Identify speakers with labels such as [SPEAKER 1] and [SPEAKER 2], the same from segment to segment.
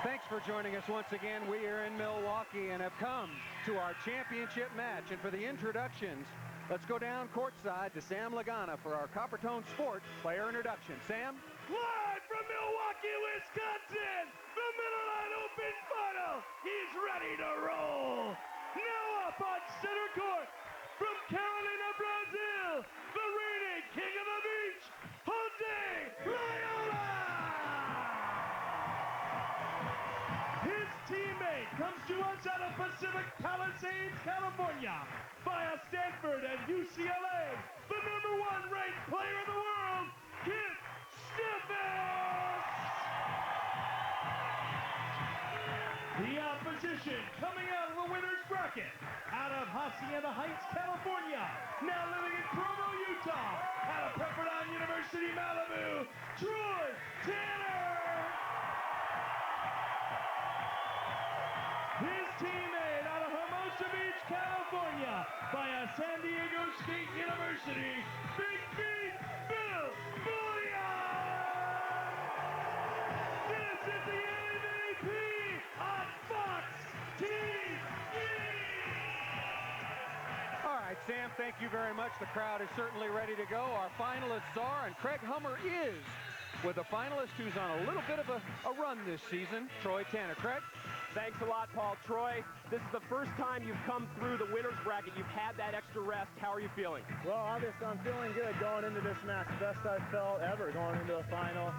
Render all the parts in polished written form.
[SPEAKER 1] Thanks for joining us once again. We are in Milwaukee and have come to our championship match. And for the introductions, let's go down courtside to Sam Lagana for our Coppertone Sport player introduction. Sam?
[SPEAKER 2] Live from Milwaukee, Wisconsin, the Sunderland Open Final. He's ready to roll. Now up on center court from Carolina, Brazil, the reigning king of the beach, Joiola. His teammate comes to us out of Pacific Palisades, California, via Stanford and UCLA, the #1 ranked player in the world, Steffes! The opposition coming out of the winner's bracket, out of Hacienda Heights, California, now living in Provo, Utah, out of Pepperdine University, Malibu, Tanner! His teammate out of Hermosa Beach, California, via San Diego State University, Big Beat, Boullianne! This is the AVP on Fox TV!
[SPEAKER 1] All right, Sam, thank you very much. The crowd is certainly ready to go. Our finalists are, and Craig Hummer is, with a finalist who's on a little bit of a run this season, Troy Tanner. Craig?
[SPEAKER 3] Thanks a lot, Paul. Troy, this is the first time you've come through the winner's bracket. You've had that extra rest. How are you feeling?
[SPEAKER 4] Well, obviously, I'm feeling good going into this match. Best I've felt ever going into a final.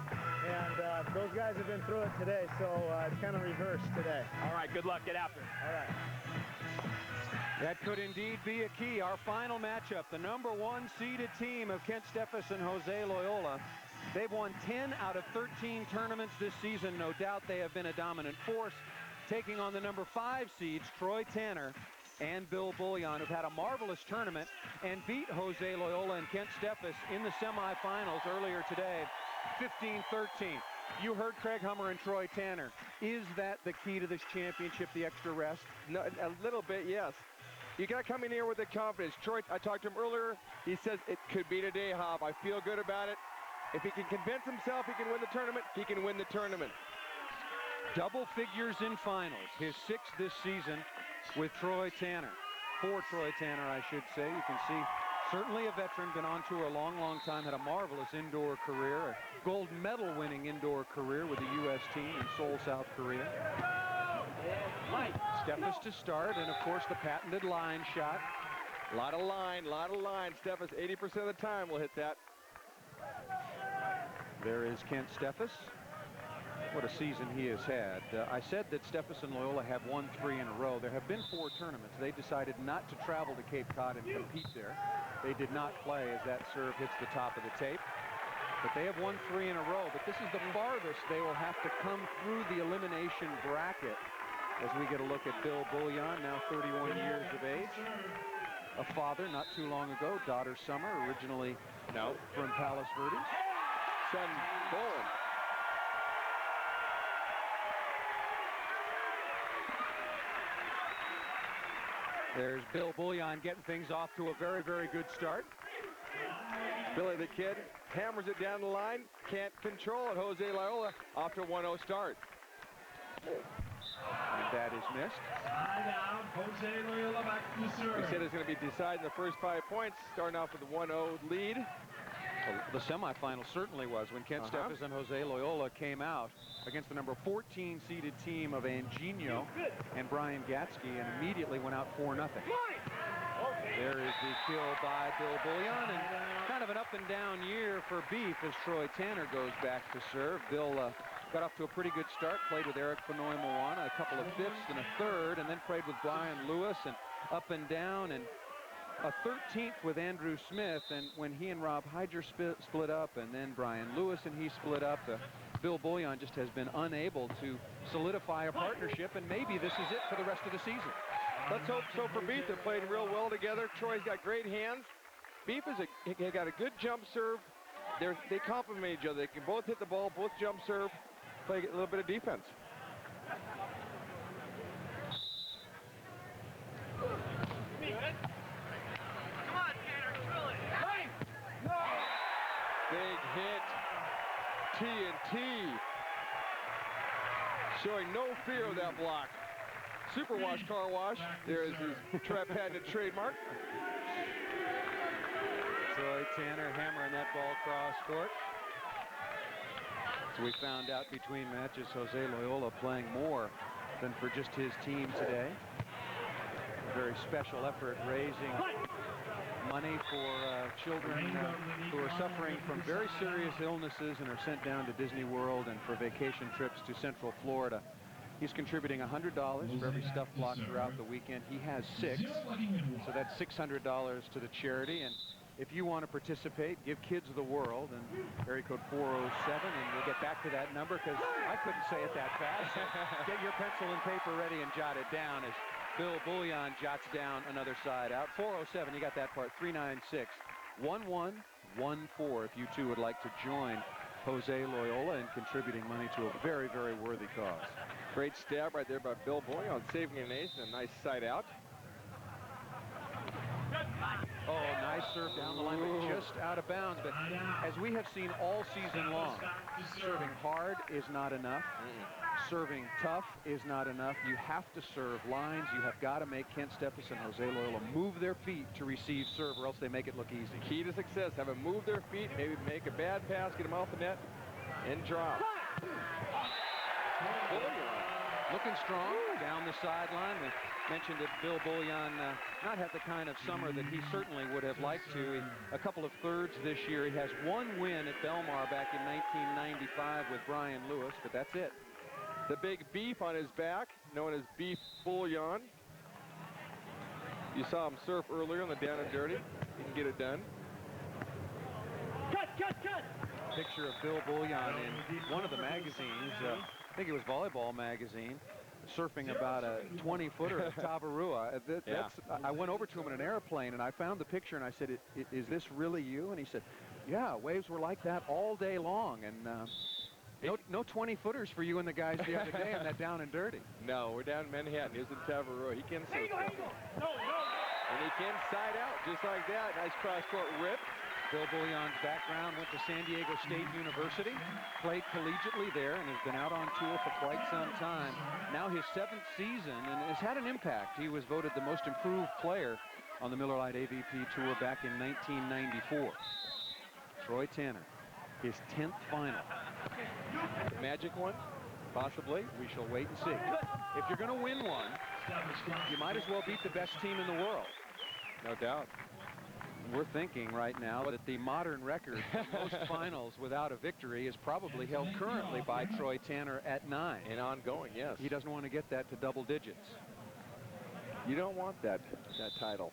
[SPEAKER 4] And those guys have been through it today, so it's kind of reversed today.
[SPEAKER 3] All right, good luck. Get after it.
[SPEAKER 4] All right.
[SPEAKER 1] That could indeed be a key. Our final matchup, the #1 seeded team of Kent Steffes and Jose Loyola. They've won 10 out of 13 tournaments this season. No doubt they have been a dominant force, taking on the #5 seeds, Troy Tanner and Bill Boullianne, who've had a marvelous tournament and beat Jose Loyola and Kent Steffes in the semifinals earlier today, 15-13. You heard Craig Hummer and Troy Tanner. Is that the key to this championship, the extra rest?
[SPEAKER 5] No, a little bit, yes. You got to come in here with the confidence. Troy, I talked to him earlier. He says it could be today, Hov. I feel good about it. If he can convince himself he can win the tournament, he can win the tournament.
[SPEAKER 1] Double figures in finals, his 6th this season with Troy Tanner. For Troy Tanner, I should say. You can see, certainly a veteran, been on tour a long, long time, had a marvelous indoor career, a gold medal winning indoor career with the U.S. team in Seoul, South Korea. Steffes to start, and of course the patented line shot.
[SPEAKER 5] A lot of line. Steffes, 80% of the time will hit that.
[SPEAKER 1] There is Kent Steffes. What a season he has had. I said that Steffes and Loyola have won 3 in a row. There have been 4 tournaments. They decided not to travel to Cape Cod and compete there. They did not play as that serve hits the top of the tape. But they have won 3 in a row. But this is the farthest they will have to come through the elimination bracket as we get a look at Bill Boullianne, now 31 years of age. A father not too long ago, daughter Summer, originally from Palos Verdes.
[SPEAKER 5] Son Bowen.
[SPEAKER 1] There's Bill Boullianne getting things off to a very, very good start.
[SPEAKER 5] Billy the Kid hammers it down the line. Can't control it. Jose Loyola off to a 1-0 start.
[SPEAKER 1] And that is missed.
[SPEAKER 2] Now, Jose Loyola back to serve.
[SPEAKER 5] He said it's going to be decided in the first 5 points, starting off with a 1-0 lead.
[SPEAKER 1] Well, the semifinal certainly was when Kent Steffes and Jose Loyola came out against the #14 seeded team of Anginio and Brian Gatsky and immediately went out 4-0. There is the kill by Bill Boullianne, and kind of an up and down year for Beef as Troy Tanner goes back to serve. Bill got off to a pretty good start, played with Eric Benoit Moana, a couple of 5ths and a 3rd, and then played with Brian Lewis, and up and down, and a 13th with Andrew Smith. And when he and Rob Hyder split up, and then Brian Lewis and he split up, Bill Boullianne just has been unable to solidify a partnership, and maybe this is it for the rest of the season.
[SPEAKER 5] Let's hope so for Beef. They're playing real well together. Troy's got great hands. Beef he got a good jump serve. They complement each other. They can both hit the ball, both jump serve, play a little bit of defense. Big hit. TNT. Showing no fear of that block. Superwash car wash. There's his patented trademark.
[SPEAKER 1] Troy Tanner hammering that ball cross court. So we found out between matches, Jose Loyola playing more than for just his team today. A very special effort raising money for children who are suffering from very serious illnesses and are sent down to Disney World and for vacation trips to Central Florida. He's contributing $100 for every stuff block throughout the weekend. He has 6, so that's $600 to the charity. And if you want to participate, give Kids of the World and area code 407, and we'll get back to that number because I couldn't say it that fast. Get your pencil and paper ready and jot it down as Bill Boullianne jots down another side out. 407, you got that part. 396-1114 if you too would like to join Jose Loyola in contributing money to a very, very worthy cause.
[SPEAKER 5] Great stab right there by Bill Boullianne, saving an ace and a nice side out.
[SPEAKER 1] Oh, nice serve down the line, but just out of bounds. But as we have seen all season long, serving hard is not enough. Serving tough is not enough. You have to serve lines. You have got to make Kent Steffes and Jose Loyola move their feet to receive serve, or else they make it look easy.
[SPEAKER 5] Key to success, have them move their feet, maybe make a bad pass, get them off the net, and drop.
[SPEAKER 1] Looking strong down the sideline. We mentioned that Bill Boullianne not had the kind of summer that he certainly would have liked to. A couple of thirds this year. He has 1 win at Belmar back in 1995 with Brian Lewis, but that's it.
[SPEAKER 5] The big beef on his back, known as Beef Boullianne. You saw him surf earlier on the Down and Dirty. He can get it done.
[SPEAKER 2] Cut!
[SPEAKER 1] Picture of Bill Boullianne in one of the magazines. I think it was Volleyball magazine, surfing about a 20-footer at Tavarua. I went over to him in an airplane, and I found the picture, and I said, is this really you? And he said, yeah, waves were like that all day long. And no 20-footers for you and the guys the other day on that Down and Dirty.
[SPEAKER 5] No, we're down in Manhattan. He was in Tavarua. He can surf. And he can side out just like that. Nice cross-court rip.
[SPEAKER 1] Bill Boullianne's background went to San Diego State University, played collegiately there, and has been out on tour for quite some time. Now his 7th season, and has had an impact. He was voted the most improved player on the Miller Lite AVP Tour back in 1994. Troy Tanner, his 10th final.
[SPEAKER 5] Magic one, possibly.
[SPEAKER 1] We shall wait and see. If you're going to win one, you might as well beat the best team in the world.
[SPEAKER 5] No doubt.
[SPEAKER 1] We're thinking right now that the modern record for most finals without a victory is probably held currently by Troy Tanner at 9.
[SPEAKER 5] And ongoing, yes.
[SPEAKER 1] He doesn't want to get that to double digits.
[SPEAKER 5] You don't want that title.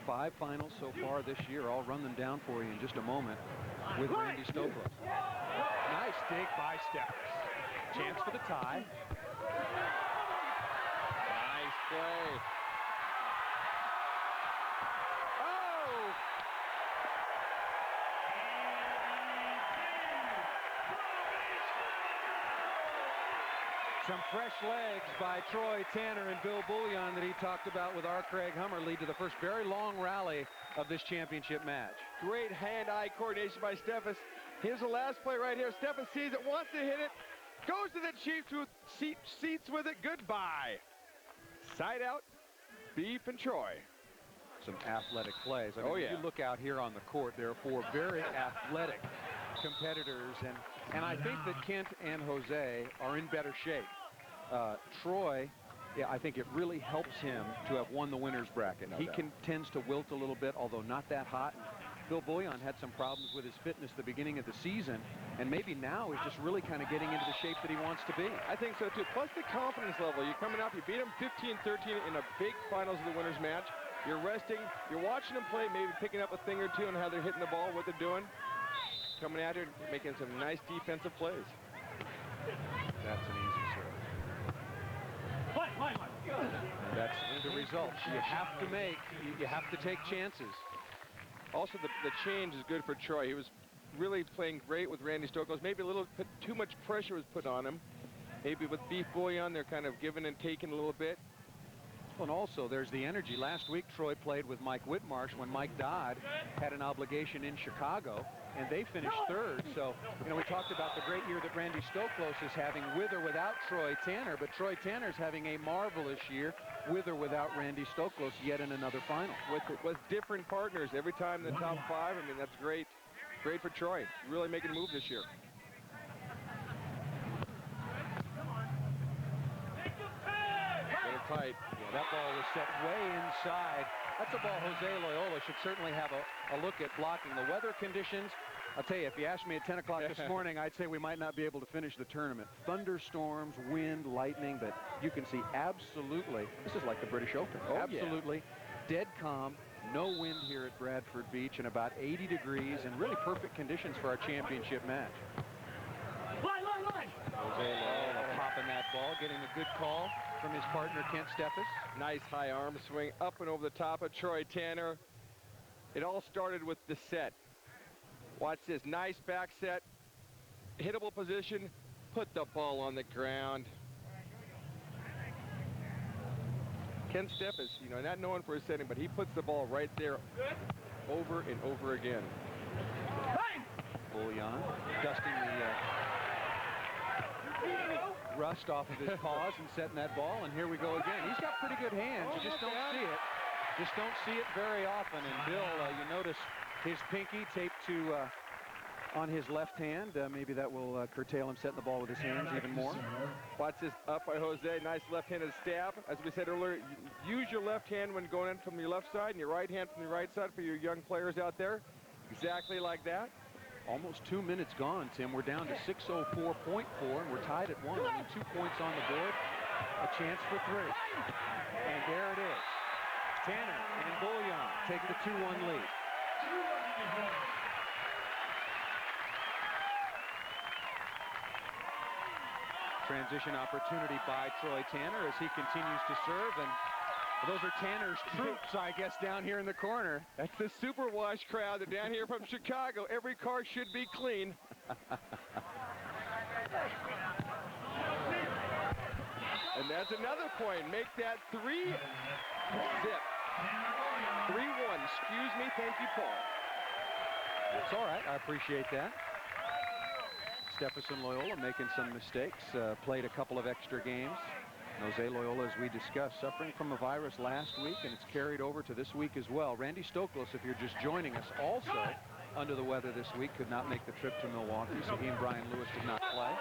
[SPEAKER 1] 5 finals so far this year. I'll run them down for you in just a moment with Randy Stoklos. Nice dig by Steffes. Chance for the tie.
[SPEAKER 5] Nice play.
[SPEAKER 1] Some fresh legs by Troy Tanner and Bill Boullianne that he talked about with our Craig Hummer lead to the first very long rally of this championship match.
[SPEAKER 5] Great hand-eye coordination by Steffes. Here's the last play right here. Steffes sees it, wants to hit it, goes to the seats with it. Goodbye. Side out, Beef and Troy.
[SPEAKER 1] Some athletic plays. I mean, if you look out here on the court, there are 4 very athletic competitors, and I think that Kent and Jose are in better shape. Troy, I think it really helps him to have won the winner's bracket. He tends to wilt a little bit, although not that hot. Bill Boullianne had some problems with his fitness at the beginning of the season, and maybe now he's just really kind of getting into the shape that he wants to be.
[SPEAKER 5] I think so too. Plus the confidence level. You're coming out, you beat him 15-13 in a big finals of the winner's match. You're resting, you're watching them play, maybe picking up a thing or two on how they're hitting the ball, what they're doing. Coming out here, making some nice defensive plays.
[SPEAKER 1] That's an easy serve. That's the result. You have to make, you have to take chances.
[SPEAKER 5] Also, the change is good for Troy. He was really playing great with Randy Stoklos. Maybe a little bit too much pressure was put on him. Maybe with Beef Boullianne, they're kind of giving and taking a little bit.
[SPEAKER 1] Well, and also there's the energy. Last week, Troy played with Mike Whitmarsh when Mike Dodd had an obligation in Chicago. and they finished third. So, you know, we talked about the great year that Randy Stoklos is having with or without Troy Tanner, but Troy Tanner's having a marvelous year with or without Randy Stoklos, yet in another final.
[SPEAKER 5] With different partners every time in the top 5. I mean, that's great. Great for Troy. Really making a move this year.
[SPEAKER 1] Tight. Yeah, that ball was set way inside. That's a ball Jose Loyola should certainly have a look at blocking. The weather conditions, I'll tell you, if you asked me at 10 o'clock this morning, I'd say we might not be able to finish the tournament. Thunderstorms, wind, lightning, but you can see absolutely, this is like the British Open.
[SPEAKER 5] Oh,
[SPEAKER 1] absolutely dead calm, no wind here at Bradford Beach, and about 80 degrees, and really perfect conditions for our championship match. Jose Loyola popping that ball, getting a good call from his partner, Kent Steffes.
[SPEAKER 5] Nice high arm swing up and over the top of Troy Tanner. It all started with the set. Watch this, nice back set, hittable position, put the ball on the ground. Kent Steffes, you know, not known for his setting, but he puts the ball right there over and over again.
[SPEAKER 1] Boullianne dusting the rust off of his paws and setting that ball, and here we go again. He's got pretty good hands. You just don't see it. Just don't see it very often. And Bill, you notice his pinky taped to on his left hand. Maybe that will curtail him setting the ball with his hands even more.
[SPEAKER 5] Watch this up by Jose. Nice left-handed stab. As we said earlier, use your left hand when going in from your left side and your right hand from the right side for your young players out there. Exactly like that.
[SPEAKER 1] Almost 2 minutes gone, Tim. We're down to 6:04.4, and we're tied at 1. I mean, 2 points on the board, a chance for 3. And there it is. Tanner and Boullianne take the 2-1 lead. Transition opportunity by Troy Tanner as he continues to serve, and those are Tanner's troops, I guess, down here in the corner.
[SPEAKER 5] That's the Super Wash crowd. They're down here from Chicago. Every car should be clean. And that's another point. Make that 3-zip. 3-1. Excuse me. Thank you, Paul.
[SPEAKER 1] That's all right. I appreciate that. Steffes and Loyola making some mistakes. Played a couple of extra games. Jose Loyola, as we discussed, suffering from a virus last week, and it's carried over to this week as well. Randy Stoklos, if you're just joining us, also under the weather this week, could not make the trip to Milwaukee, so he and Brian Lewis did not play.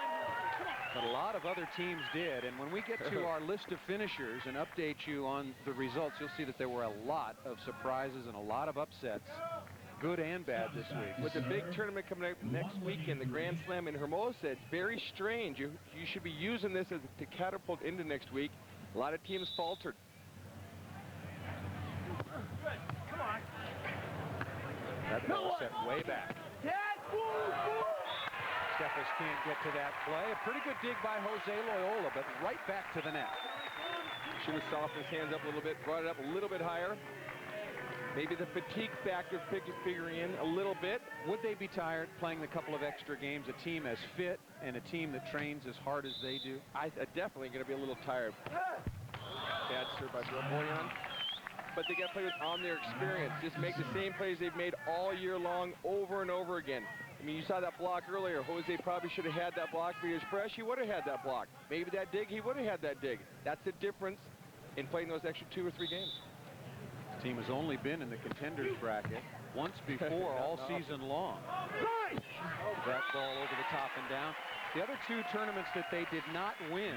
[SPEAKER 1] But a lot of other teams did, and when we get to our list of finishers and update you on the results, you'll see that there were a lot of surprises and a lot of upsets, good and bad, this week.
[SPEAKER 5] With the big tournament coming up next weekend, the Grand Slam in Hermosa, it's very strange. You should be using this to catapult into next week. A lot of teams faltered.
[SPEAKER 2] Come on.
[SPEAKER 1] That ball set way back. Steffes can't get to that play. A pretty good dig by Jose Loyola, but right back to the net.
[SPEAKER 5] Should have softened his hands up a little bit, brought it up a little bit higher. Maybe the fatigue factor figuring in a little bit.
[SPEAKER 1] Would they be tired playing the couple of extra games? A team as fit and a team that trains as hard as they do?
[SPEAKER 5] I definitely going to be a little tired. Bad serve by Boullianne. But they got to play on their experience. Just make the same plays they've made all year long over and over again. I mean, you saw that block earlier. Jose probably should have had that block. If he was fresh, he would have had that block. Maybe that dig, he would have had that dig. That's the difference in playing those extra 2 or 3 games.
[SPEAKER 1] The team has only been in the contenders bracket once before all season long. That ball over the top and down. The other 2 tournaments that they did not win,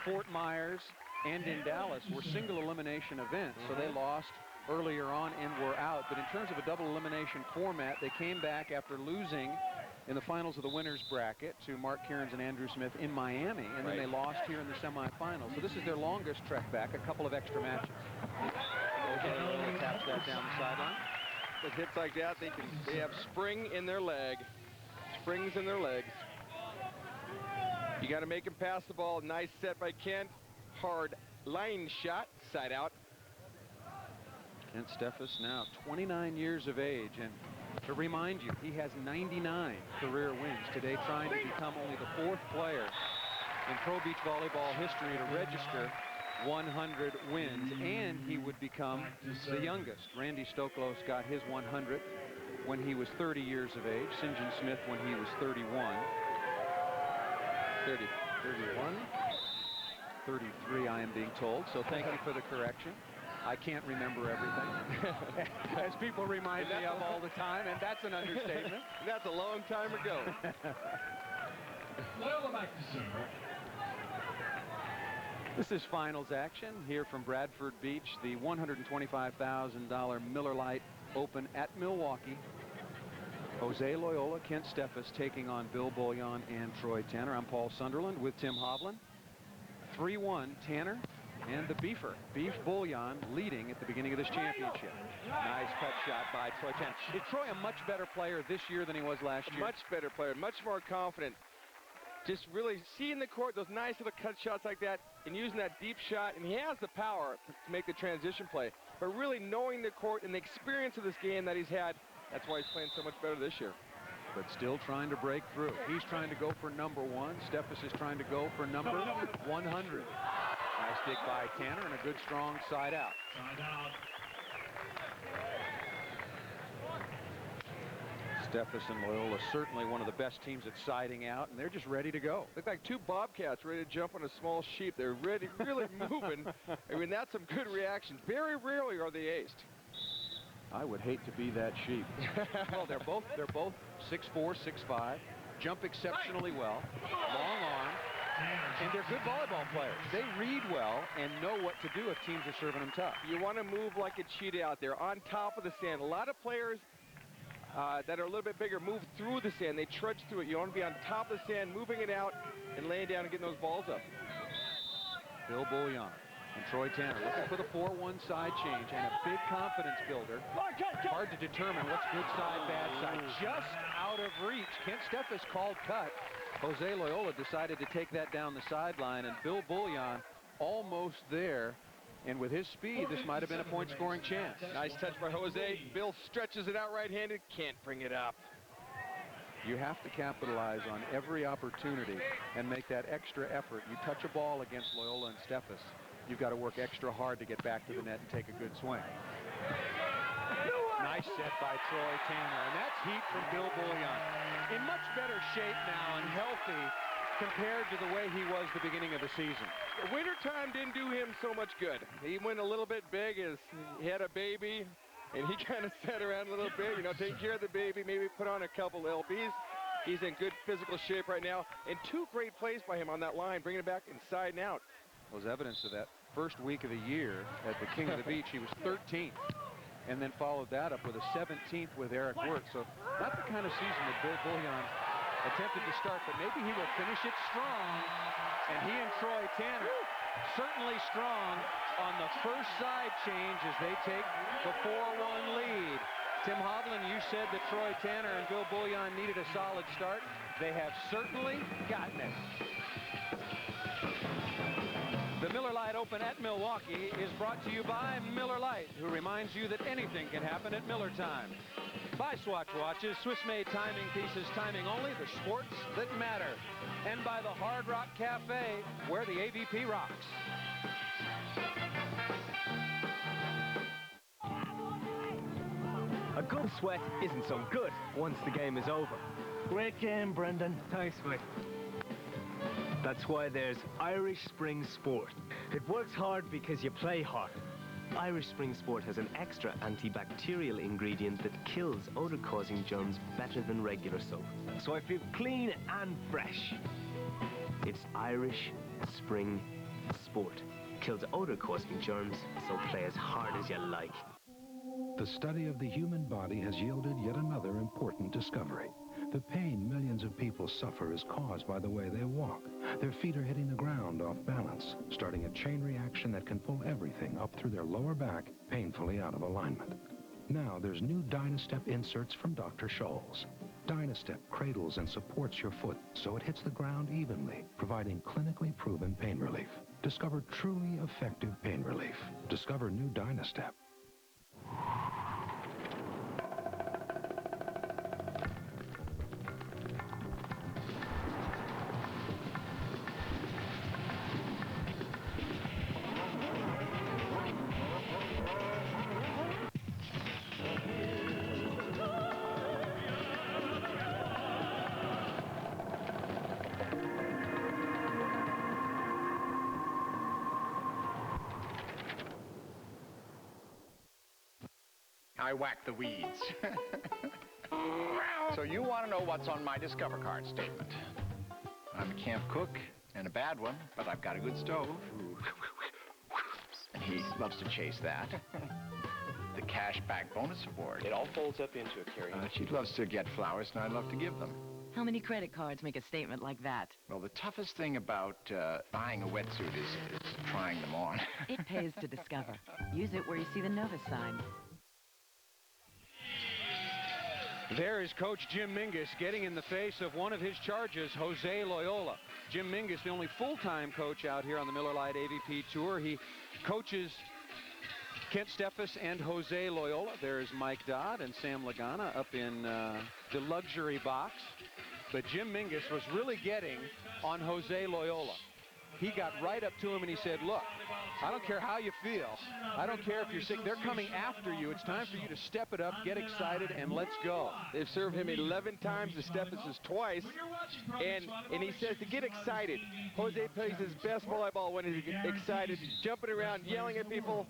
[SPEAKER 1] Fort Myers and in Dallas, were single elimination events, so they lost earlier on and were out. But in terms of a double elimination format, they came back after losing in the finals of the winners bracket to Mark Cairns and Andrew Smith in Miami, and then they lost here in the semifinals. So this is their longest trek back, a couple of extra matches. Jose taps that down the sideline.
[SPEAKER 5] With hits like that, they have spring in their leg. Springs in their legs. You got to make him pass the ball. Nice set by Kent. Hard line shot, side out.
[SPEAKER 1] Kent Steffes now 29 years of age, and to remind you, he has 99 career wins today, trying to become only the 4th player in pro beach volleyball history to register 100 wins, and he would become the youngest. Randy Stoklos got his 100 when he was 30 years of age. St. John Smith when he was 31.
[SPEAKER 5] 30. 31?
[SPEAKER 1] 33, I am being told. So thank you for the correction. I can't remember everything, as people remind me of all the time, and that's an understatement.
[SPEAKER 5] That's a long time ago.
[SPEAKER 2] Loila back to serve.
[SPEAKER 1] This is finals action here from Bradford Beach, the $125,000 Miller Lite Open at Milwaukee. Jose Loyola, Kent Steffes taking on Bill Boullianne and Troy Tanner. I'm Paul Sunderland with Tim Hovland. 3-1 Tanner and the Beefer. Beef Boullianne leading at the beginning of this championship. Nice cut shot by Troy Tanner. Is Troy a much better player this year than he was last year?
[SPEAKER 5] Much better player, much more confident. Just really seeing the court, those nice little cut shots like that, and using that deep shot, and he has the power to make the transition play. But really knowing the court and the experience of this game that he's had, that's why he's playing so much better this year.
[SPEAKER 1] But still trying to break through. He's trying to go for number 1. Steffes is trying to go for number 100. Nice dig by Tanner and a good strong side out. Steffes and Loyola certainly one of the best teams at siding out, and they're just ready to go.
[SPEAKER 5] Look like two bobcats ready to jump on a small sheep. They're ready, really moving. I mean, that's some good reactions. Very rarely are they aced.
[SPEAKER 1] I would hate to be that sheep. Well, they're both 6'4", 6'5", jump exceptionally well, long arm, and they're good volleyball players. They read well and know what to do if teams are serving them tough.
[SPEAKER 5] You want to move like a cheetah out there on top of the sand. A lot of players that are a little bit bigger move through the sand. They trudge through it. You want to be on top of the sand, moving it out and laying down and getting those balls up.
[SPEAKER 1] Bill Boullianne and Troy Tanner looking for the 4-1 side change and a big confidence builder. Hard to determine what's good side, bad side. Just out of reach. Kent Steffes called cut. Jose Loyola decided to take that down the sideline, and Bill Boullianne almost there. And with his speed, this might have been a point-scoring chance.
[SPEAKER 5] Nice touch by Jose. Bill stretches it out right-handed. Can't bring it up.
[SPEAKER 1] You have to capitalize on every opportunity and make that extra effort. You touch a ball against Loyola and Steffes, you've got to work extra hard to get back to the net and take a good swing. Nice set by Troy Tanner, and that's heat from Bill Boullianne. In much better shape now and healthy compared to the way he was the beginning of the season.
[SPEAKER 5] The wintertime didn't do him so much good. He went a little bit big as he had a baby, and he kind of sat around a little bit, you know, take care of the baby, maybe put on a couple LBs. He's in good physical shape right now, and two great plays by him on that line, bringing it back inside and out.
[SPEAKER 1] Was evidence of that first week of the year at the King of the Beach. He was 13th, and then followed that up with a 17th with Eric Wirth. So not the kind of season that Bill Boullianne attempted to start, but maybe he will finish it strong. And he and Troy Tanner certainly strong on the first side change as they take the 4-1 lead. Tim Hovland, you said that Troy Tanner and Bill Boullianne needed a solid start. They have certainly gotten it. The Miller Lite Open at Milwaukee is brought to you by Miller Lite, who reminds you that anything can happen at Miller time. By Swatch Watches, Swiss-made timing pieces, timing only, the sports that matter. And by the Hard Rock Cafe, where the AVP rocks.
[SPEAKER 3] A good sweat isn't so good once the game is over.
[SPEAKER 4] Great game, Brendan.
[SPEAKER 3] Thanks, mate. That's why there's Irish Spring Sport. It works hard because you play hard. Irish Spring Sport has an extra antibacterial ingredient that kills odor-causing germs better than regular soap. So I feel clean and fresh. It's Irish Spring Sport. Kills odor-causing germs, so play as hard as you like.
[SPEAKER 6] The study of the human body has yielded yet another important discovery. The pain millions of people suffer is caused by the way they walk. Their feet are hitting the ground off balance, starting a chain reaction that can pull everything up through their lower back, painfully out of alignment. Now there's new Dynastep inserts from Dr. Scholl's. Dynastep cradles and supports your foot so it hits the ground evenly, providing clinically proven pain relief. Discover truly effective pain relief. Discover new Dynastep.
[SPEAKER 7] I whack the weeds. So you want to know what's on my Discover Card statement. I'm a camp cook and a bad one, but I've got a good stove. And he loves to chase that. The cashback bonus award.
[SPEAKER 3] It all folds up into a carry-on.
[SPEAKER 7] She loves to get flowers, and I love to give them.
[SPEAKER 8] How many credit cards make a statement like that?
[SPEAKER 7] Well, the toughest thing about buying a wetsuit is trying them on.
[SPEAKER 8] It pays to Discover. Use it where you see the notice sign.
[SPEAKER 1] There is Coach Jim Mingus getting in the face of one of his charges, Jose Loila. Jim Mingus, the only full-time coach out here on the Miller Lite AVP Tour. He coaches Kent Steffes and Jose Loila. There's Mike Dodd and Sam Lagana up in the luxury box. But Jim Mingus was really getting on Jose Loila. He got right up to him and he said, look, I don't care how you feel. I don't care if you're sick. They're coming after you. It's time for you to step it up, get excited, and let's go.
[SPEAKER 5] They've served him 11 times, the Steffes twice. And he says to get excited. Jose plays his best volleyball when he's excited, jumping around, yelling at people,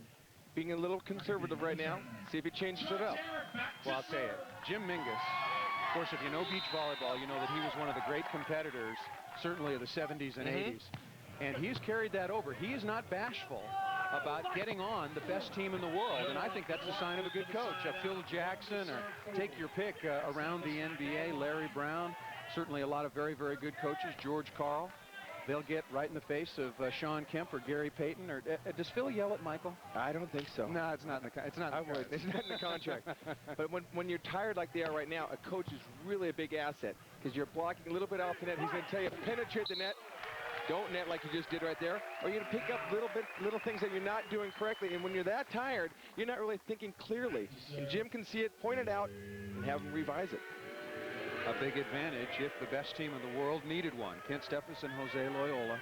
[SPEAKER 5] being a little conservative right now. See if he changes it up.
[SPEAKER 1] Well, I'll tell you, Jim Mingus, of course, if you know beach volleyball, you know that he was one of the great competitors, certainly of the 70s and 80s. And he's carried that over. He is not bashful about getting on the best team in the world, and I think that's a sign of a good coach. Phil Jackson, or take your pick around the NBA, Larry Brown, certainly a lot of very, very good coaches, George Karl. They'll get right in the face of Sean Kemp or Gary Payton. Or does Phil yell at Michael?
[SPEAKER 5] I don't think so.
[SPEAKER 1] No, it's not in the, it's not in the,
[SPEAKER 5] it's not in the contract. But when you're tired like they are right now, a coach is really a big asset because you're blocking a little bit off the net. He's going to tell you, penetrate the net. Don't net like you just did right there. Or you're going to pick up little things that you're not doing correctly. And when you're that tired, you're not really thinking clearly. And Jim can see it, point it out, and have him revise it.
[SPEAKER 1] A big advantage if the best team in the world needed one. Kent Steffes and Jose Loila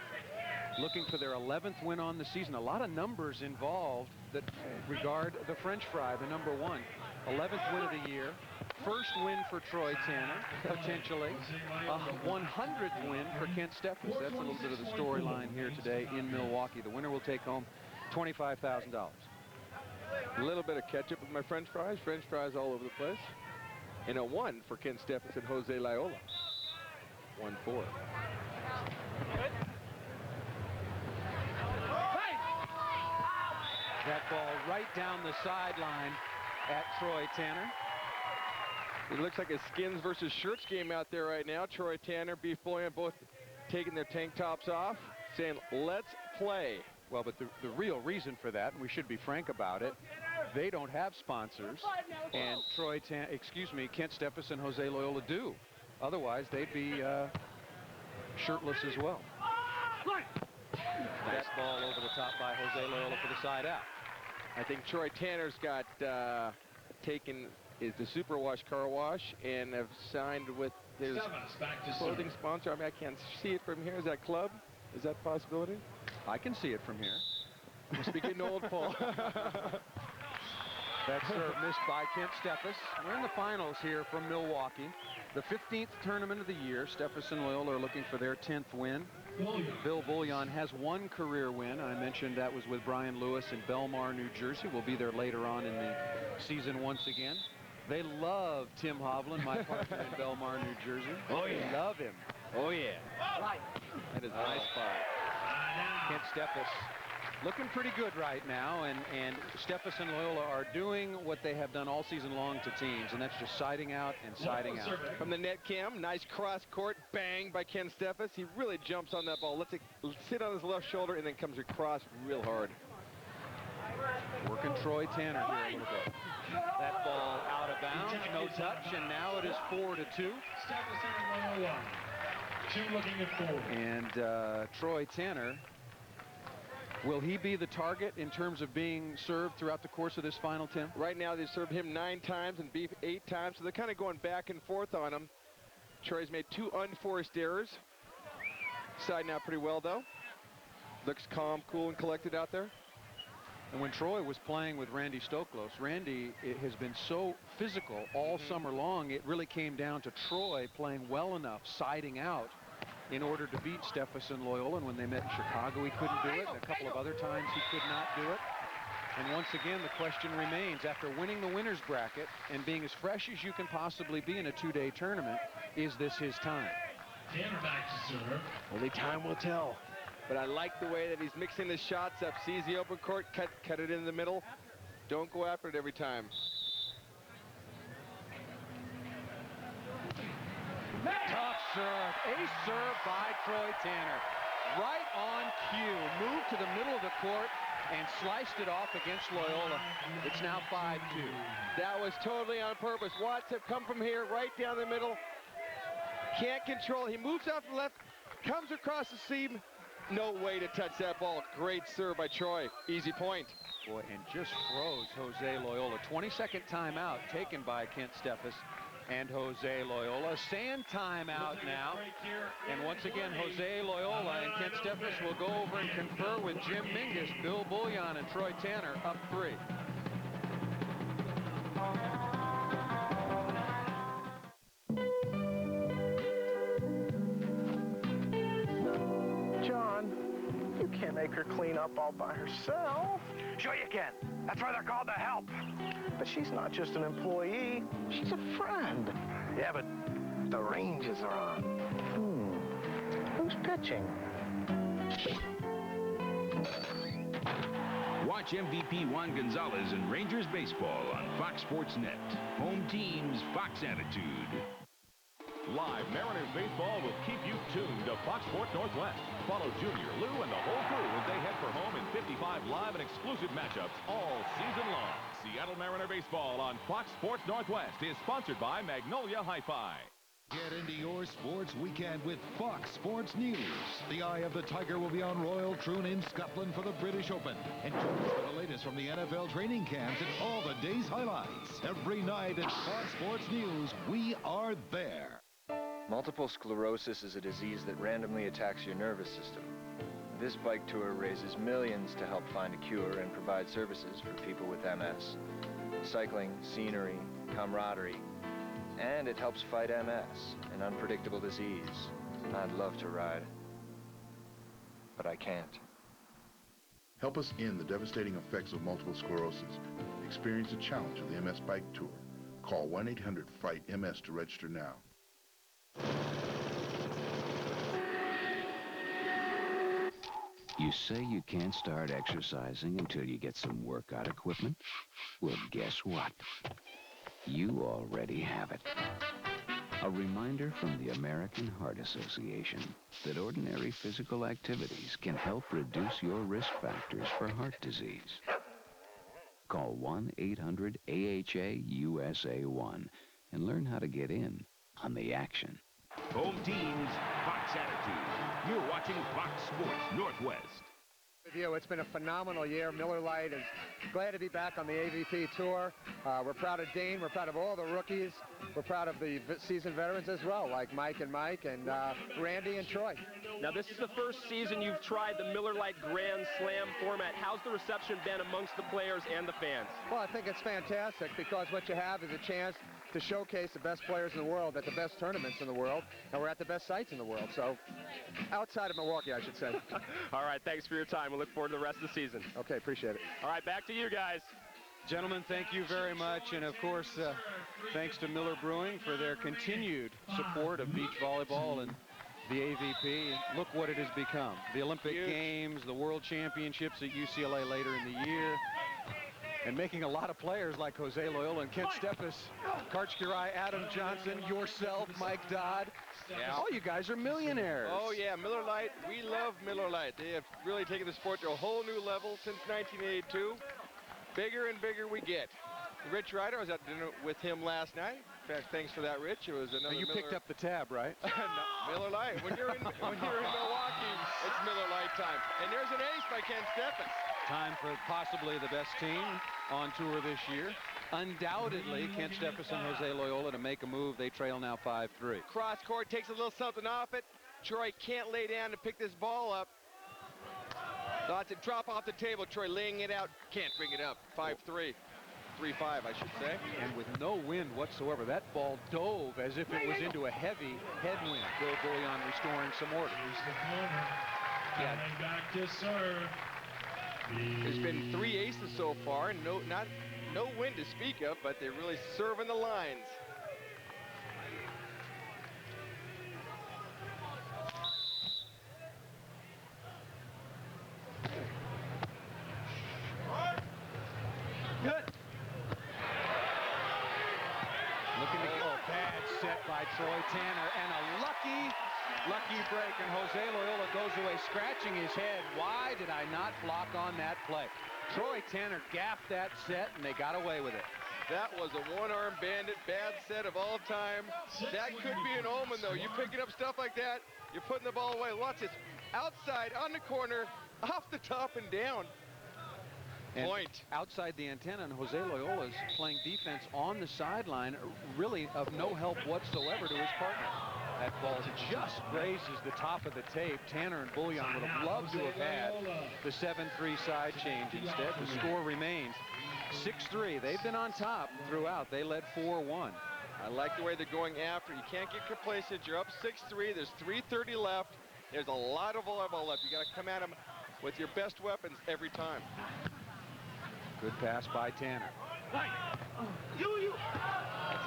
[SPEAKER 1] looking for their 11th win on the season. A lot of numbers involved that regard the French fry, the number one. 11th win of the year. First win for Troy Tanner, potentially. A 100th win for Kent Steffes. That's a little bit of the storyline here today in Milwaukee. The winner will take home $25,000.
[SPEAKER 5] A little bit of ketchup with my French fries. French fries all over the place. And a 1 for Kent Steffes and Jose Loila. 1-4.
[SPEAKER 1] That ball right down the sideline at Troy Tanner.
[SPEAKER 5] It looks like a skins versus shirts game out there right now. Troy Tanner, Beef Boullianne both taking their tank tops off, saying, let's play.
[SPEAKER 1] Well, but the real reason for that, and we should be frank about it, they don't have sponsors, and Kent Steffes and Jose Loila do. Otherwise, they'd be shirtless as well. Nice ball over the top by Jose Loila for the side out.
[SPEAKER 5] I think Troy Tanner's got is the Superwash Car Wash and have signed with his clothing sponsor. I mean, I can't see it from here. Is that Club? Is that a possibility?
[SPEAKER 1] I can see it from here.
[SPEAKER 5] Must be getting old, Paul.
[SPEAKER 1] That serve missed by Kent Steffes. We're in the finals here from Milwaukee. The 15th tournament of the year. Steffes and Loila are looking for their 10th win. Bill Boullianne has one career win. I mentioned that was with Brian Lewis in Belmar, New Jersey. We'll be there later on in the season once again. They love Tim Hovland, my partner in Belmar, New Jersey.
[SPEAKER 5] Oh, yeah.
[SPEAKER 1] They love him.
[SPEAKER 5] Oh, yeah.
[SPEAKER 1] That is a nice spot. Kent Steffes looking pretty good right now, and Steffes and Loila are doing what they have done all season long to teams, and that's just siding out and siding out.
[SPEAKER 5] From the net cam, nice cross court bang by Ken Steffes. He really jumps on that ball, lets it sit on his left shoulder, and then comes across real hard.
[SPEAKER 1] Working Troy Tanner here a little bit. That ball out of bounds, no touch, and now it is 4-2. And Troy Tanner, will he be the target in terms of being served throughout the course of this final, Tim?
[SPEAKER 5] Right now they've served him 9 times and Beef 8 times, so they're kind of going back and forth on him. Troy's made 2 unforced errors. Siding out pretty well, though. Looks calm, cool, and collected out there.
[SPEAKER 1] And when Troy was playing with Randy Stoklos, Randy has been so physical all summer long, it really came down to Troy playing well enough, siding out, in order to beat Steffes and Loila. And when they met in Chicago, he couldn't do it. And a couple of other times he could not do it. And once again, the question remains, after winning the winner's bracket and being as fresh as you can possibly be in a two-day tournament, is this his time?
[SPEAKER 2] Tanner back to serve.
[SPEAKER 5] Only time will tell. But I like the way that he's mixing the shots up. Sees the open court, cut it in the middle. Don't go after it every time.
[SPEAKER 1] Tough serve. Ace serve by Troy Tanner. Right on cue. Moved to the middle of the court and sliced it off against Loyola. It's now 5-2.
[SPEAKER 5] That was totally on purpose. Watts have come from here right down the middle. Can't control. He moves out to the left, comes across the seam. No way to touch that ball. Great serve by Troy. Easy point.
[SPEAKER 1] Boy, and just froze Jose Loyola. 22nd timeout taken by Kent Steffes and Jose Loyola. Sand timeout now. And once again, Jose Loyola and Kent Steffes will go over and confer with Jim Mingus, Bill Boullianne, and Troy Tanner up 3.
[SPEAKER 9] John, you can't make her clean up all by herself.
[SPEAKER 10] Sure you can. That's why they're called the help.
[SPEAKER 9] But she's not just an employee. She's a friend.
[SPEAKER 10] Yeah, but the ranges are on.
[SPEAKER 9] Who's pitching?
[SPEAKER 11] Watch MVP Juan Gonzalez and Rangers baseball on Fox Sports Net. Home team's Fox attitude.
[SPEAKER 12] Live Mariners baseball will keep you tuned to Fox Sports Northwest. Follow Junior, Lou, and the whole crew as they head for home in 55 live and exclusive matchups all season long. Seattle Mariner baseball on Fox Sports Northwest is sponsored by Magnolia Hi-Fi.
[SPEAKER 13] Get into your sports weekend with Fox Sports News. The Eye of the Tiger will be on Royal Troon in Scotland for the British Open. And join us for the latest from the NFL training camps and all the day's highlights. Every night at Fox Sports News, we are there.
[SPEAKER 14] Multiple sclerosis is a disease that randomly attacks your nervous system. This bike tour raises millions to help find a cure and provide services for people with MS. Cycling, scenery, camaraderie, and it helps fight MS, an unpredictable disease. I'd love to ride, but I can't.
[SPEAKER 15] Help us end the devastating effects of multiple sclerosis. Experience the challenge of the MS Bike Tour. Call 1-800-FIGHT-MS to register now.
[SPEAKER 6] You say you can't start exercising until you get some workout equipment? Well, guess what? You already have it. A reminder from the American Heart Association that ordinary physical activities can help reduce your risk factors for heart disease. Call 1-800-AHA-USA1 and learn how to get in on the action.
[SPEAKER 11] Home team's Fox attitude. You're watching Fox Sports Northwest.
[SPEAKER 16] It's been a phenomenal year. Miller Lite is glad to be back on the AVP Tour. We're proud of Dane. We're proud of all the rookies. We're proud of the seasoned veterans as well, like Mike and Randy and Troy.
[SPEAKER 17] Now, this is the first season you've tried the Miller Lite Grand Slam format. How's the reception been amongst the players and the fans?
[SPEAKER 16] Well, I think it's fantastic because what you have is a chance to showcase the best players in the world at the best tournaments in the world, and we're at the best sites in the world. So, outside of Milwaukee, I should say.
[SPEAKER 17] All right, thanks for your time. We'll look forward to the rest of the season.
[SPEAKER 16] Okay, appreciate it.
[SPEAKER 17] All right, back to you guys.
[SPEAKER 1] Gentlemen, thank you very much. And, of course, thanks to Miller Brewing for their continued support of beach volleyball and the AVP. Look what it has become. The Olympic Games, the World Championships at UCLA later in the year. And making a lot of players like Jose Loyola and Kent Steffes, Karchkirai, Adam Johnson, yourself, Mike Dodd. Yeah. All you guys are millionaires.
[SPEAKER 5] Oh, yeah, Miller Lite. We love Miller Lite. They have really taken the sport to a whole new level since 1982. Bigger and bigger we get. Rich Ryder, I was at dinner with him last night. In fact, thanks for that, Rich. It was another
[SPEAKER 1] you picked up the tab, right?
[SPEAKER 5] No, Miller Lite. When you're in Milwaukee, it's Miller Lite time. And there's an ace by Kent Steffes.
[SPEAKER 1] Time for possibly the best team on tour this year. Undoubtedly, Kent Steffes and Jose Loyola to make a move. They trail now 5-3.
[SPEAKER 5] Cross court, takes a little something off it. Troy can't lay down to pick this ball up. Thought to drop off the table. Troy laying it out. Can't bring it up. 5-3. 3-5, I should say.
[SPEAKER 1] And with no wind whatsoever, that ball dove as if it was into a heavy headwind. Bill Boullianne restoring some order.
[SPEAKER 2] Here's the corner. Coming back to serve.
[SPEAKER 5] There's been 3 aces so far, and no win to speak of, but they're really serving the lines.
[SPEAKER 1] Good. Looking to go. Bad set by Troy Tanner, and a lucky break, and Jose Loyola goes away scratching his head. Why did I not block on that play? Troy Tanner gapped that set, and they got away with it.
[SPEAKER 5] That was a one-arm bandit, bad set of all time. That could be an omen, though. You picking up stuff like that, you're putting the ball away. Watch this. Outside, on the corner, off the top and down.
[SPEAKER 1] And
[SPEAKER 5] point.
[SPEAKER 1] Outside the antenna, and Jose Loyola's playing defense on the sideline, really of no help whatsoever to his partner. That ball just grazes the top of the tape. Tanner and Boullianne would have loved to have had the 7-3 side change. Instead, the score remains 6-3. They've been on top throughout. They led 4-1.
[SPEAKER 5] I like the way they're going after. You can't get complacent. You're up 6-3. There's 3:30 left. There's a lot of volleyball left. You got to come at them with your best weapons every time.
[SPEAKER 1] Good pass by Tanner.
[SPEAKER 5] That's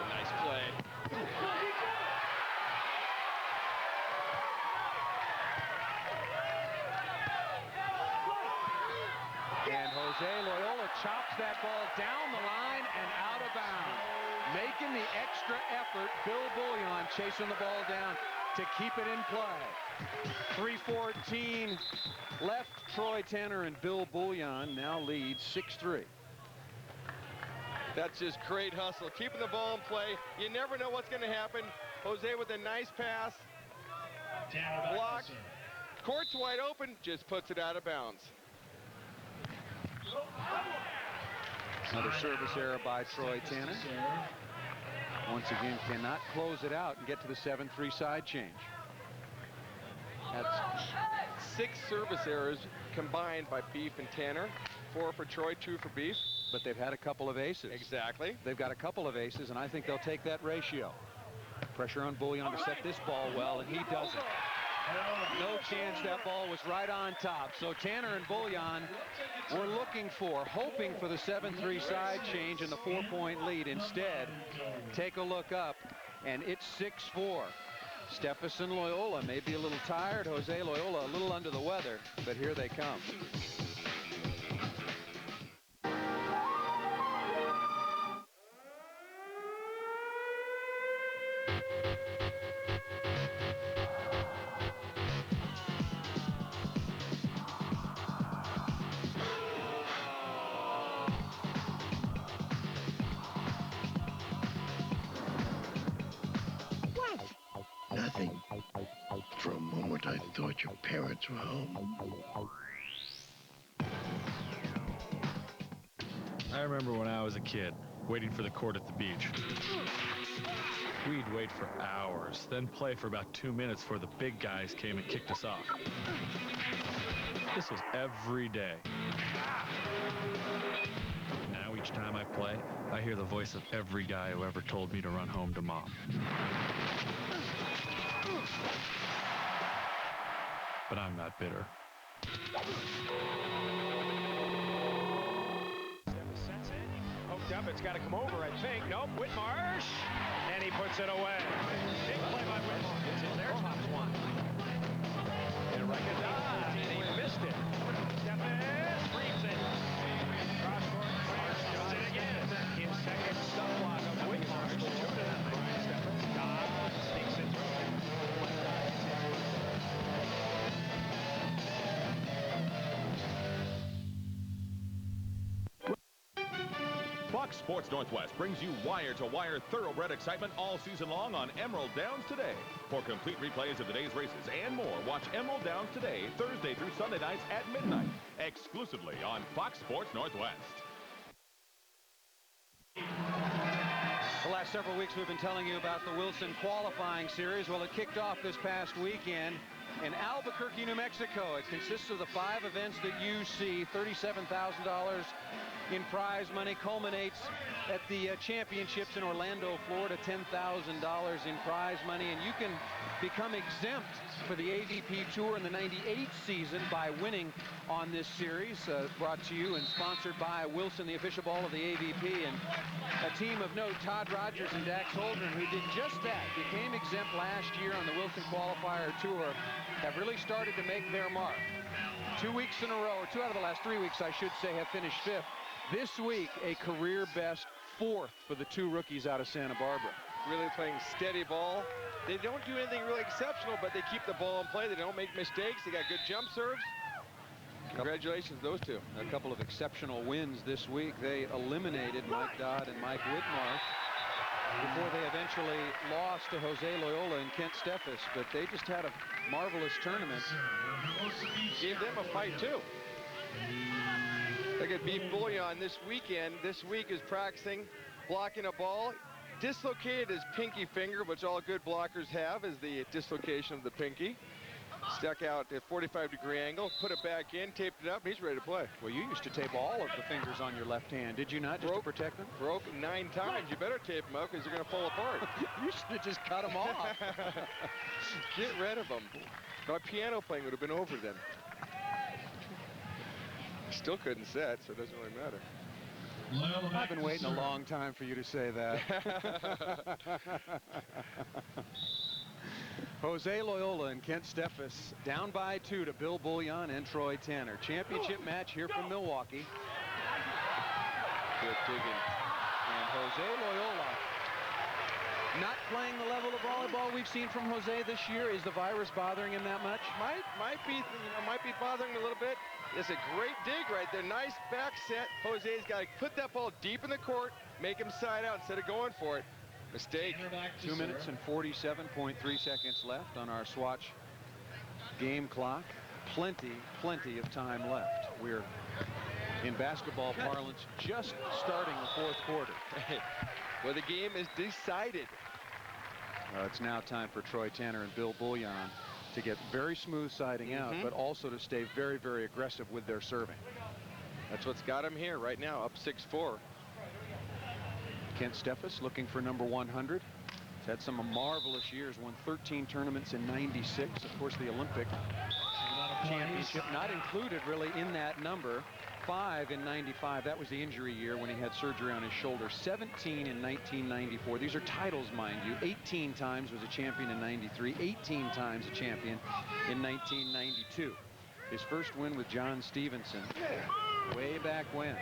[SPEAKER 5] a nice play.
[SPEAKER 1] And Jose Loyola chops that ball down the line and out of bounds. Making the extra effort, Bill Boullianne chasing the ball down to keep it in play. 3:14 left. Troy Tanner and Bill Boullianne now lead 6-3.
[SPEAKER 5] That's just great hustle. Keeping the ball in play. You never know what's going to happen. Jose with a nice pass. Block. Court's wide open. Just puts it out of bounds.
[SPEAKER 1] Another service error by Troy Tanner. Once again, cannot close it out and get to the 7-3 side change.
[SPEAKER 5] That's 6 service errors combined by Beef and Tanner. 4 for Troy, 2 for Beef.
[SPEAKER 1] But they've had a couple of aces.
[SPEAKER 5] Exactly.
[SPEAKER 1] They've got a couple of aces, and I think they'll take that ratio. Pressure on Boullianne to set this ball well, and he doesn't. No chance. That ball was right on top. So Tanner and Boullianne were hoping for the 7-3 side change and the 4-point lead. Instead, take a look up, and it's 6-4. Steffes and Loyola may be a little tired. Jose Loyola a little under the weather, but here they come.
[SPEAKER 18] Nothing. For a moment, I thought your parents were home.
[SPEAKER 19] I remember when I was a kid, waiting for the court at the beach. We'd wait for hours, then play for about 2 minutes before the big guys came and kicked us off. This was every day. Now each time I play, I hear the voice of every guy who ever told me to run home to mom. But I'm not bitter.
[SPEAKER 20] Hooked up, it's got to come over, I think. Nope, Whitmarsh, and he puts it away. Big play by Whitmarsh. It's in their top one. And and he missed it. Steffes reads it. Cross court, does it again. His second stop block of Whitmarsh. 2-0. Steffes sneaks it through.
[SPEAKER 12] Fox Sports Northwest brings you wire-to-wire thoroughbred excitement all season long on Emerald Downs Today. For complete replays of the day's races and more, watch Emerald Downs Today Thursday through Sunday nights at midnight, exclusively on Fox Sports Northwest.
[SPEAKER 1] The last several weeks we've been telling you about the Wilson qualifying series. Well, it kicked off this past weekend in Albuquerque, New Mexico. It consists of the 5 events that you see. $37,000 in prize money, culminates at the championships in Orlando, Florida. $10,000 in prize money, and you can become exempt for the AVP Tour in the '98 season by winning on this series, brought to you and sponsored by Wilson, the official ball of the AVP. And a team of note, Todd Rogers and Dax Hovland, who did just that, became exempt last year on the Wilson Qualifier Tour, have really started to make their mark. 2 weeks in a row, or 2 out of the last 3 weeks, I should say, have finished 5th. This week, a career best 4th for the 2 rookies out of Santa Barbara.
[SPEAKER 5] Really playing steady ball. They don't do anything really exceptional, but they keep the ball in play. They don't make mistakes. They got good jump serves. Congratulations, those two.
[SPEAKER 1] A couple of exceptional wins this week. They eliminated Mike Dodd and Mike Whitmarsh before they eventually lost to Jose Loyola and Kent Steffes, but they just had a marvelous tournament.
[SPEAKER 5] Gave them a fight, too. Look at Boullianne this weekend. This week is practicing blocking a ball. Dislocated his pinky finger, which all good blockers have, is the dislocation of the pinky. Stuck out at 45-degree angle, put it back in, taped it up, and he's ready to play.
[SPEAKER 1] Well, you used to tape all of the fingers on your left hand, did you not, just to protect them?
[SPEAKER 5] Broke 9 times. You better tape them up because they're going to fall apart.
[SPEAKER 1] You should have just cut them off.
[SPEAKER 5] Get rid of them. My piano playing would have been over then. Still couldn't set, so it doesn't really matter.
[SPEAKER 1] I've been waiting a long time for you to say that. Jose Loyola and Kent Steffes down by 2 to Bill Boullianne and Troy Tanner. Championship match here from Milwaukee. Good digging. And Jose Loyola not playing the level of volleyball we've seen from Jose this year. Is the virus bothering him that much?
[SPEAKER 5] Might be bothering him a little bit. It's a great dig right there. Nice back set. Jose's got to put that ball deep in the court, make him side out instead of going for it. Mistake.
[SPEAKER 1] 2 minutes and 47.3 seconds left on our Swatch game clock. Plenty of time left. We're, in basketball parlance, just starting the 4th quarter.
[SPEAKER 5] Well, the game is decided.
[SPEAKER 1] It's now time for Troy Tanner and Bill Boullianne to get very smooth siding out, but also to stay very, very aggressive with their serving.
[SPEAKER 5] That's what's got him here right now, up 6-4.
[SPEAKER 1] Kent Steffes looking for number 100. He's had some marvelous years, won 13 tournaments in '96. Of course, the Olympic championship not included really in that number. 5 in '95. That was the injury year when he had surgery on his shoulder. 17 in 1994. These are titles, mind you. 18 times was a champion in '93. 18 times a champion in 1992. His first win with John Stevenson way back when.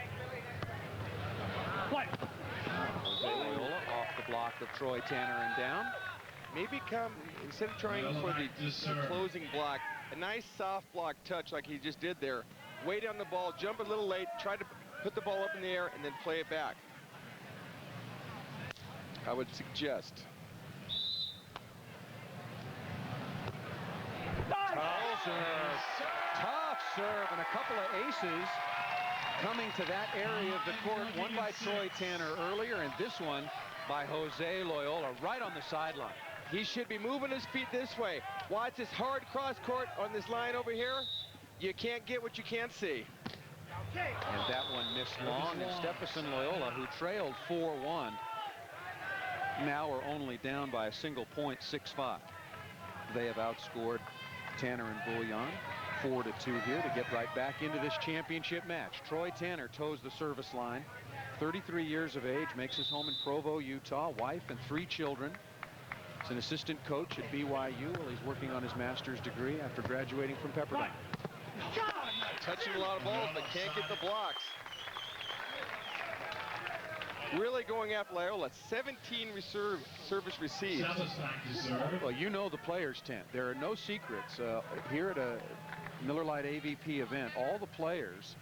[SPEAKER 1] Jose Loyola off the block of Troy Tanner and down.
[SPEAKER 5] Maybe instead of trying for the closing block, a nice soft block touch like he just did there. Wait on the ball, jump a little late, try to put the ball up in the air, and then play it back. I would suggest.
[SPEAKER 1] Tough serve, and a couple of aces coming to that area of the court. One by Troy Tanner earlier, and this one by Jose Loyola right on the sideline.
[SPEAKER 5] He should be moving his feet this way. Watch this hard cross court on this line over here. You can't get what you can't see.
[SPEAKER 1] And that one missed long, and Steffes and Loyola, who trailed 4-1, now are only down by a single point, 6-5. They have outscored Tanner and Boullianne 4-2 here to get right back into this championship match. Troy Tanner toes the service line, 33 years of age, makes his home in Provo, Utah, wife and 3 children. He's an assistant coach at BYU while he's working on his master's degree after graduating from Pepperdine.
[SPEAKER 5] Touching a lot of balls, but can't get the blocks. Really going after Loyola. 17 service received.
[SPEAKER 1] Well, you know the players' tent. There are no secrets. Here at a Miller Lite AVP event, all the players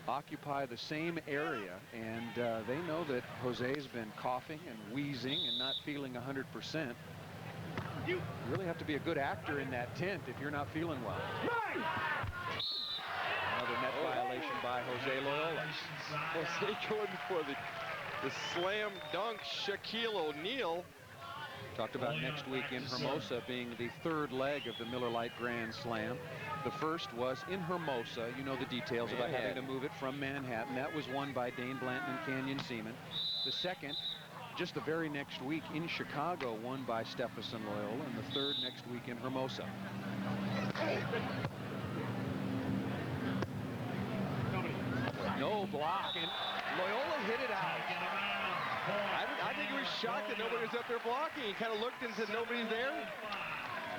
[SPEAKER 1] occupy the same area, and they know that Jose's been coughing and wheezing and not feeling 100%. You really have to be a good actor in that tent if you're not feeling well. Another net violation by Jose Loyola.
[SPEAKER 5] Jose going for the slam dunk. Shaquille O'Neal.
[SPEAKER 1] Talked about next week in Hermosa being the 3rd leg of the Miller Lite Grand Slam. The first was in Hermosa. You know the details about having to move it from Manhattan. That was won by Dane Blanton and Canyon Seaman. The second just the very next week in Chicago, won by Steffes Loila, and the third next week in Hermosa. No block, and Loyola hit it out.
[SPEAKER 5] I think he was shocked that nobody was up there blocking. He kind of looked and said, nobody's there.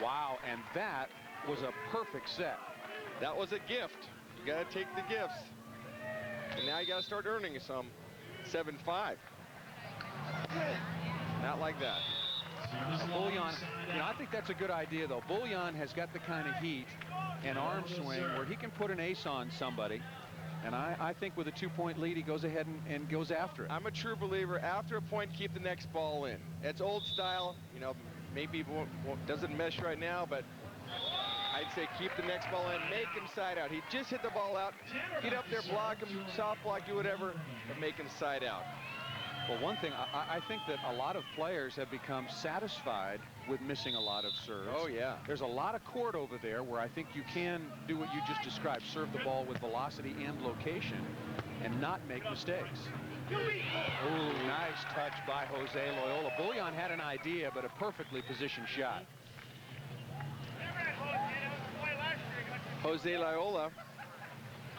[SPEAKER 1] Wow, and that was a perfect set.
[SPEAKER 5] That was a gift. You got to take the gifts. And now you got to start earning some. 7-5. Not like that.
[SPEAKER 1] Boullianne, I think that's a good idea, though. Boullianne has got the kind of heat and arm swing where he can put an ace on somebody. And I think with a 2-point lead, he goes ahead and goes after it.
[SPEAKER 5] I'm a true believer. After a point, keep the next ball in. It's old style. Maybe it doesn't mesh right now, but I'd say keep the next ball in. Make him side out. He just hit the ball out. Get up there, block him, soft block, do whatever, but make him side out.
[SPEAKER 1] Well, one thing, I think that a lot of players have become satisfied with missing a lot of serves.
[SPEAKER 5] Oh, yeah.
[SPEAKER 1] There's a lot of court over there where I think you can do what you just described, serve the ball with velocity and location and not make mistakes. Ooh, nice touch by Jose Loyola. Boullianne had an idea, but a perfectly positioned shot.
[SPEAKER 5] Jose Loyola,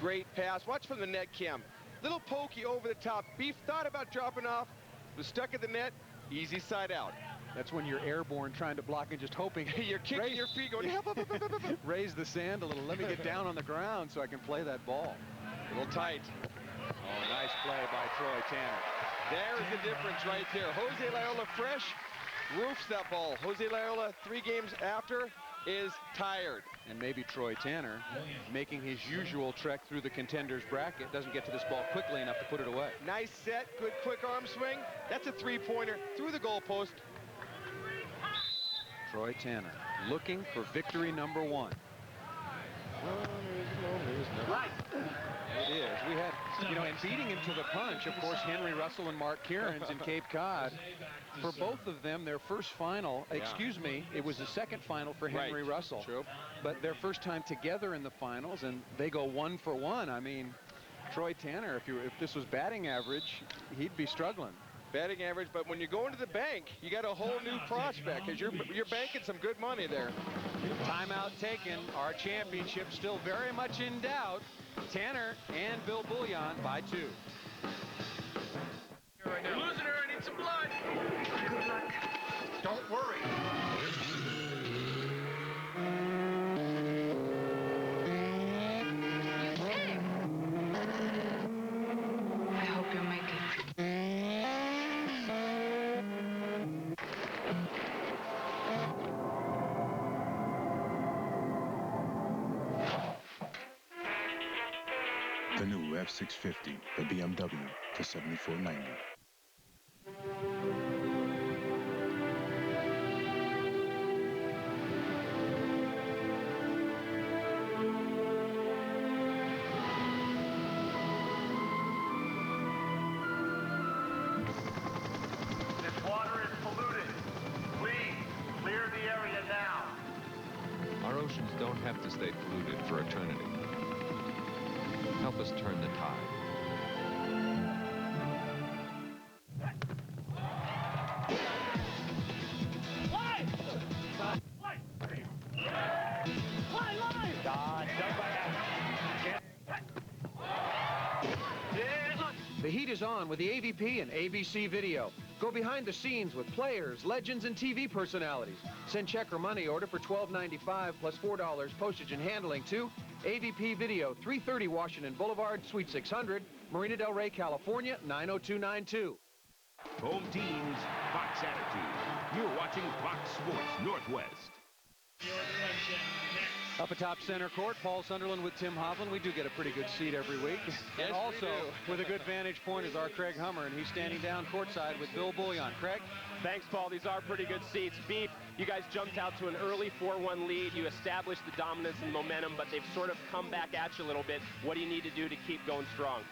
[SPEAKER 5] great pass. Watch from the net cam. Little pokey over the top. Beef thought about dropping off, was stuck at the net, easy side out.
[SPEAKER 1] That's when you're airborne trying to block and just hoping.
[SPEAKER 5] You're kicking your feet going,
[SPEAKER 1] raise the sand a little. Let me get down on the ground so I can play that ball.
[SPEAKER 5] A little tight.
[SPEAKER 1] Oh, nice play by Troy Tanner.
[SPEAKER 5] There's the difference right there. Jose Loyola fresh, roofs that ball. Jose Loyola 3 games after is tired.
[SPEAKER 1] And maybe Troy Tanner, making his usual trek through the contenders bracket, doesn't get to this ball quickly enough to put it away.
[SPEAKER 5] Nice set, good quick arm swing. That's a 3-pointer through the goalpost.
[SPEAKER 1] Troy Tanner looking for victory number 1. It is. We had, and beating him to the punch, of course, Henry Russell and Mark Kierans in Cape Cod. For both of them, their first final, it was the second final for Henry Russell.
[SPEAKER 5] True.
[SPEAKER 1] But their first time together in the finals, and they go 1 for 1. I mean, Troy Tanner, if this was batting average, he'd be struggling.
[SPEAKER 5] Batting average, but when you go into the bank, you got a whole new prospect because you're banking some good money there.
[SPEAKER 1] Timeout taken. Our championship still very much in doubt. Tanner and Bill Boullianne by 2.
[SPEAKER 10] Right now. Losing her, I need some blood. Good luck. Don't worry.
[SPEAKER 8] I hope you'll make it.
[SPEAKER 6] The new F650, the BMW, the 7490.
[SPEAKER 10] This water is polluted. Please, clear the area now.
[SPEAKER 21] Our oceans don't have to stay polluted for eternity. Help us turn the tide.
[SPEAKER 1] The heat is on with the AVP and ABC video. Go behind the scenes with players, legends, and TV personalities. Send check or money order for $12.95 plus $4 postage and handling to AVP Video, 330 Washington Boulevard, Suite 600, Marina Del Rey, California, 90292.
[SPEAKER 11] Home teams, Fox Attitude. You're watching Fox Sports Northwest.
[SPEAKER 1] Up atop center court, Paul Sunderland with Tim Hovland. We do get a pretty good seat every week.
[SPEAKER 5] Yes,
[SPEAKER 1] and also,
[SPEAKER 5] we do.
[SPEAKER 1] with a good vantage point is our Craig Hummer, and he's standing down courtside with Bill Boullianne. Craig?
[SPEAKER 17] Thanks, Paul. These are pretty good seats. Beef, you guys jumped out to an early 4-1 lead. You established the dominance and momentum, but they've sort of come back at you a little bit. What do you need to do to keep going strong?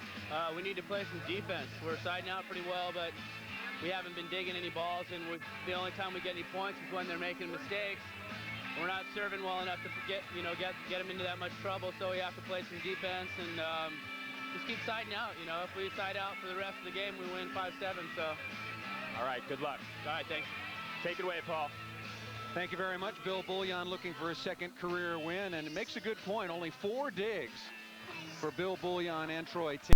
[SPEAKER 22] We need to play some defense. We're siding out pretty well, but we haven't been digging any balls, and the only time we get any points is when they're making mistakes. We're not serving well enough to get them into that much trouble, so we have to play some defense and just keep siding out. If we side out for the rest of the game, we win 5-7. So
[SPEAKER 17] All right, good luck. All right, thanks. Take it away, Paul.
[SPEAKER 1] Thank you very much. Bill Boullianne looking for his second career win, and it makes a good point. Only 4 digs for Bill Boullianne and Troy